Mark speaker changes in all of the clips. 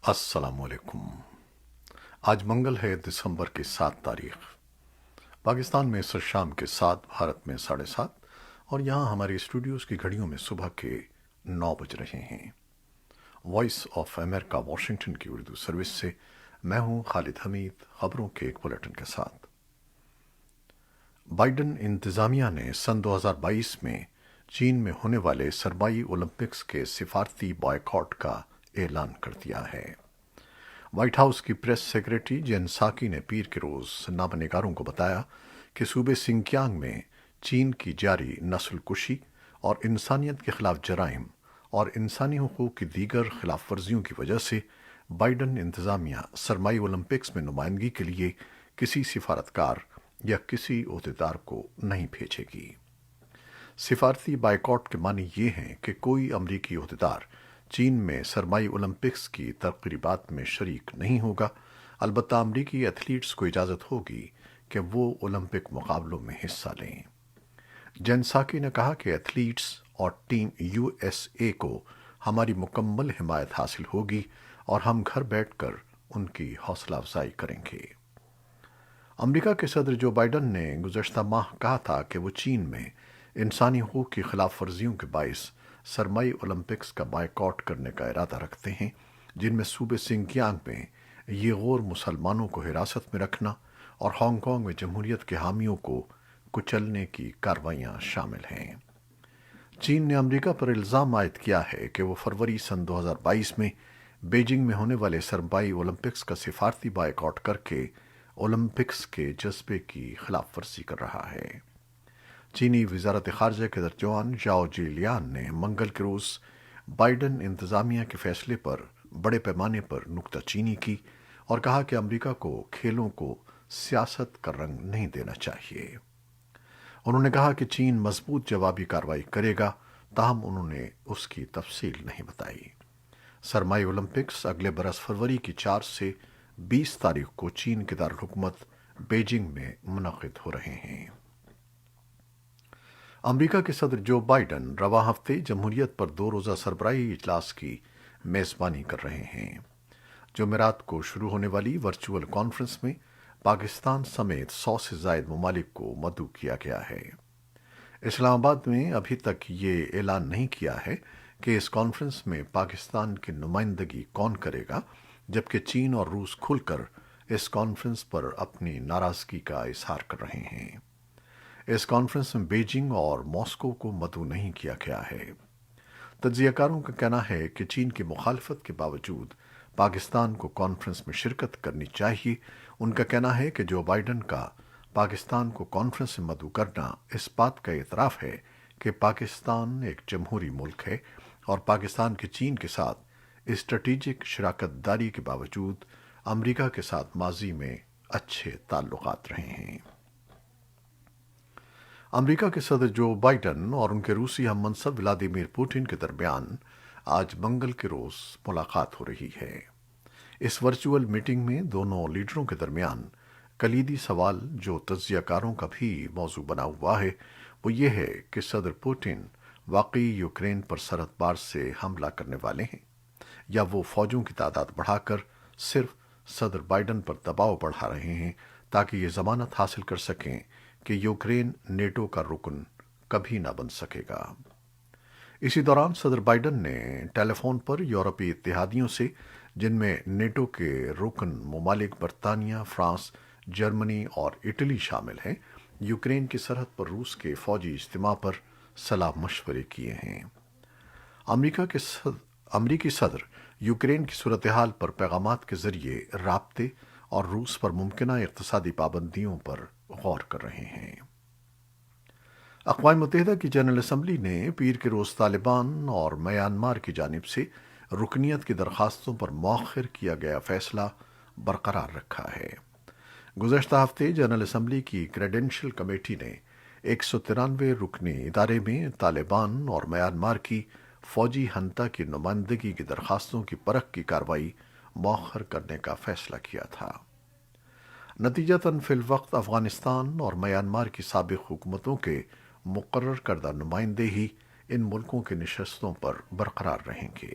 Speaker 1: السلام علیکم۔ آج منگل ہے، دسمبر کی 7 تاریخ۔ پاکستان میں عصر شام کے 7، بھارت میں 7:30، اور یہاں ہماری اسٹوڈیوز کی گھڑیوں میں صبح کے 9 بج رہے ہیں۔ وائس آف امریکہ واشنگٹن کی اردو سروس سے میں ہوں خالد حمید، خبروں کے ایک بلیٹن کے ساتھ۔ بائیڈن انتظامیہ نے سن 2022 میں چین میں ہونے والے سرمائی اولمپکس کے سفارتی بائیکاٹ کا اعلان کر دیا ہے۔ وائٹ ہاؤس کی پریس سیکریٹری جین ساکی نے پیر کے روز نامہ نگاروں کو بتایا کہ صوبے سنکیانگ میں چین کی جاری نسل کشی اور انسانیت کے خلاف جرائم اور انسانی حقوق کی دیگر خلاف ورزیوں کی وجہ سے بائیڈن انتظامیہ سرمائی اولمپکس میں نمائندگی کے لیے کسی سفارتکار یا کسی عہدیدار کو نہیں بھیجے گی۔ سفارتی بائیکاٹ کے معنی یہ ہیں کہ کوئی امریکی عہدیدار چین میں سرمائی اولمپکس کی تقریبات میں شریک نہیں ہوگا، البتہ امریکی ایتھلیٹس کو اجازت ہوگی کہ وہ اولمپک مقابلوں میں حصہ لیں۔ جین ساکی نے کہا کہ ایتھلیٹس اور ٹیم یو ایس اے کو ہماری مکمل حمایت حاصل ہوگی اور ہم گھر بیٹھ کر ان کی حوصلہ افزائی کریں گے۔ امریکہ کے صدر جو بائیڈن نے گزشتہ ماہ کہا تھا کہ وہ چین میں انسانی حقوق کی خلاف ورزیوں کے باعث سرمائی اولمپکس کا بائیکاٹ کرنے کا ارادہ رکھتے ہیں، جن میں صوبے سنکیانگ میں یہ غور مسلمانوں کو حراست میں رکھنا اور ہانگ کانگ میں جمہوریت کے حامیوں کو کچلنے کی کارروائیاں شامل ہیں۔ چین نے امریکہ پر الزام عائد کیا ہے کہ وہ فروری سن 2022 میں بیجنگ میں ہونے والے سرمائی اولمپکس کا سفارتی بائیکاٹ کر کے اولمپکس کے جذبے کی خلاف ورزی کر رہا ہے۔ چینی وزارت خارجہ کے ترجمان ژاؤ جیلیان نے منگل کے روز بائیڈن انتظامیہ کے فیصلے پر بڑے پیمانے پر نکتہ چینی کی اور کہا کہ امریکہ کو کھیلوں کو سیاست کا رنگ نہیں دینا چاہیے۔ انہوں نے کہا کہ چین مضبوط جوابی کارروائی کرے گا، تاہم انہوں نے اس کی تفصیل نہیں بتائی۔ سرمائی اولمپکس اگلے برس فروری کی 4 سے 20 تاریخ کو چین کے دارالحکومت بیجنگ میں منعقد ہو رہے ہیں۔ امریکہ کے صدر جو بائیڈن رواں ہفتے جمہوریت پر 2 روزہ سربراہی اجلاس کی میزبانی کر رہے ہیں۔ جمعرات کو شروع ہونے والی ورچوئل کانفرنس میں پاکستان سمیت 100 سے زائد ممالک کو مدعو کیا گیا ہے۔ اسلام آباد میں ابھی تک یہ اعلان نہیں کیا ہے کہ اس کانفرنس میں پاکستان کی نمائندگی کون کرے گا، جبکہ چین اور روس کھل کر اس کانفرنس پر اپنی ناراضگی کا اظہار کر رہے ہیں۔ اس کانفرنس میں بیجنگ اور ماسکو کو مدعو نہیں کیا گیا ہے۔ تجزیہ کاروں کا کہنا ہے کہ چین کی مخالفت کے باوجود پاکستان کو کانفرنس میں شرکت کرنی چاہیے۔ ان کا کہنا ہے کہ جو بائیڈن کا پاکستان کو کانفرنس میں مدعو کرنا اس بات کا اعتراف ہے کہ پاکستان ایک جمہوری ملک ہے اور پاکستان کے چین کے ساتھ اسٹریٹجک شراکت داری کے باوجود امریکہ کے ساتھ ماضی میں اچھے تعلقات رہے ہیں۔ امریکہ کے صدر جو بائیڈن اور ان کے روسی ہم منصب ولادیمیر پوٹن کے درمیان آج منگل کے روز ملاقات ہو رہی ہے۔ اس ورچوئل میٹنگ میں دونوں لیڈروں کے درمیان کلیدی سوال جو تجزیہ کاروں کا بھی موضوع بنا ہوا ہے وہ یہ ہے کہ صدر پوٹن واقعی یوکرین پر سرحد پار سے حملہ کرنے والے ہیں یا وہ فوجوں کی تعداد بڑھا کر صرف صدر بائیڈن پر دباؤ بڑھا رہے ہیں تاکہ یہ ضمانت حاصل کر سکیں کہ یوکرین نیٹو کا رکن کبھی نہ بن سکے گا۔ اسی دوران صدر بائیڈن نے ٹیلی فون پر یورپی اتحادیوں سے، جن میں نیٹو کے رکن ممالک برطانیہ، فرانس، جرمنی اور اٹلی شامل ہیں، یوکرین کی سرحد پر روس کے فوجی اجتماع پر صلاح مشورے کیے ہیں۔ امریکی صدر یوکرین کی صورتحال پر پیغامات کے ذریعے رابطے اور روس پر ممکنہ اقتصادی پابندیوں پر غور کر رہے ہیں۔ اقوام متحدہ کی جنرل اسمبلی نے پیر کے روز طالبان اور میانمار کی جانب سے رکنیت کی درخواستوں پر مؤخر کیا گیا فیصلہ برقرار رکھا ہے۔ گزشتہ ہفتے جنرل اسمبلی کی کریڈینشل کمیٹی نے 193 رکنی ادارے میں طالبان اور میانمار کی فوجی ہنتا کی نمائندگی کی درخواستوں کی پرکھ کی کارروائی مؤخر کرنے کا فیصلہ کیا تھا۔ نتیجتاً فی الوقت افغانستان اور میانمار کی سابق حکومتوں کے مقرر کردہ نمائندے ہی ان ملکوں کی نشستوں پر برقرار رہیں گے۔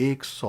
Speaker 1: 100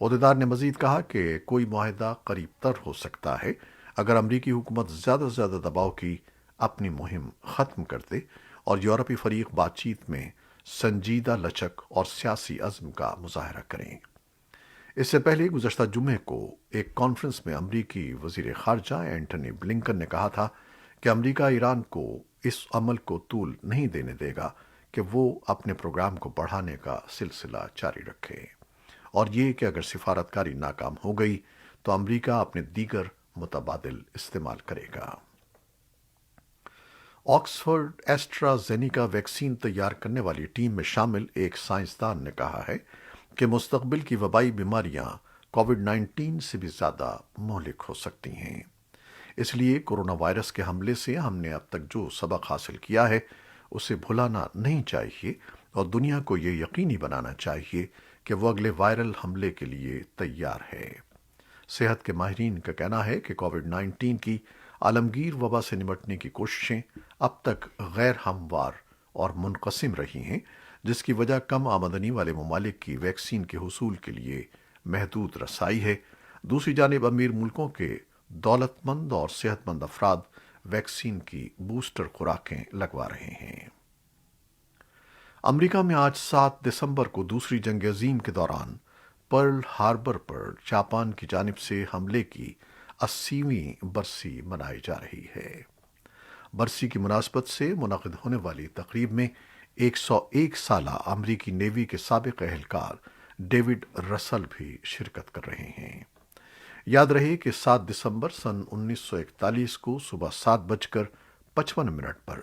Speaker 1: عہدیدار نے مزید کہا کہ کوئی معاہدہ قریب تر ہو سکتا ہے اگر امریکی حکومت زیادہ سے زیادہ دباؤ کی اپنی مہم ختم کر دے اور یورپی فریق بات چیت میں سنجیدہ لچک اور سیاسی عزم کا مظاہرہ کریں۔ اس سے پہلے گزشتہ جمعے کو ایک کانفرنس میں امریکی وزیر خارجہ اینٹنی بلنکن نے کہا تھا کہ امریکہ ایران کو اس عمل کو طول نہیں دینے دے گا کہ وہ اپنے پروگرام کو بڑھانے کا سلسلہ جاری رکھے، اور یہ کہ اگر سفارتکاری ناکام ہو گئی تو امریکہ اپنے دیگر متبادل استعمال کرے گا۔ آکسفورڈ ایسٹرازینیکا ویکسین تیار کرنے والی ٹیم میں شامل ایک سائنسدان نے کہا ہے کہ مستقبل کی وبائی بیماریاں کووڈ 19 سے بھی زیادہ مہلک ہو سکتی ہیں۔ اس لیے کورونا وائرس کے حملے سے ہم نے اب تک جو سبق حاصل کیا ہے اسے بھلانا نہیں چاہیے، اور دنیا کو یہ یقینی بنانا چاہیے کہ وہ اگلے وائرل حملے کے لیے تیار ہے۔ صحت کے ماہرین کا کہنا ہے کہ کووڈ 19 کی عالمگیر وبا سے نمٹنے کی کوششیں اب تک غیر ہموار اور منقسم رہی ہیں، جس کی وجہ کم آمدنی والے ممالک کی ویکسین کے حصول کے لیے محدود رسائی ہے۔ دوسری جانب امیر ملکوں کے دولت مند اور صحت مند افراد ویکسین کی بوسٹر خوراکیں لگوا رہے ہیں۔ امریکہ میں آج 7 دسمبر کو دوسری جنگ عظیم کے دوران پرل ہاربر پر جاپان کی جانب سے حملے کی 80ویں برسی منائی جا رہی ہے۔ برسی کی مناسبت سے منعقد ہونے والی تقریب میں 101 سالہ امریکی نیوی کے سابق اہلکار ڈیوڈ رسل بھی شرکت کر رہے ہیں۔ یاد رہے کہ 7 دسمبر سن 1941 کو صبح 7:55 پر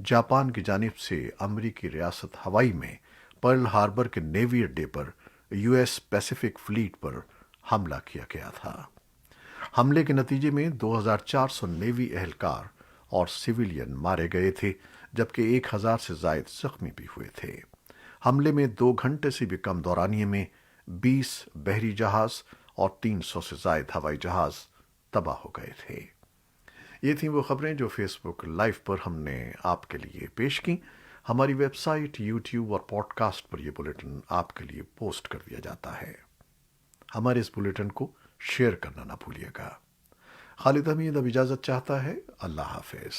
Speaker 1: جاپان کی جانب سے امریکی ریاست ہوائی میں پرل ہاربر کے نیوی اڈے پر یو ایس پیسیفک فلیٹ پر حملہ کیا گیا تھا۔ حملے کے نتیجے میں 2400 نیوی اہلکار اور سویلین مارے گئے تھے، جبکہ 1000 سے زائد زخمی بھی ہوئے تھے۔ حملے میں 2 گھنٹے سے بھی کم دورانیے میں 20 بحری جہاز اور 300 سے زائد ہوائی جہاز تباہ ہو گئے تھے۔ یہ تھیں وہ خبریں جو فیس بک لائیو پر ہم نے آپ کے لیے پیش کی۔ ہماری ویب سائٹ، یوٹیوب اور پوڈ کاسٹ پر یہ بلیٹن آپ کے لیے پوسٹ کر دیا جاتا ہے۔ ہمارے اس بلیٹن کو شیئر کرنا نہ بھولیے گا۔ خالد حمید اب اجازت چاہتا ہے۔ اللہ حافظ۔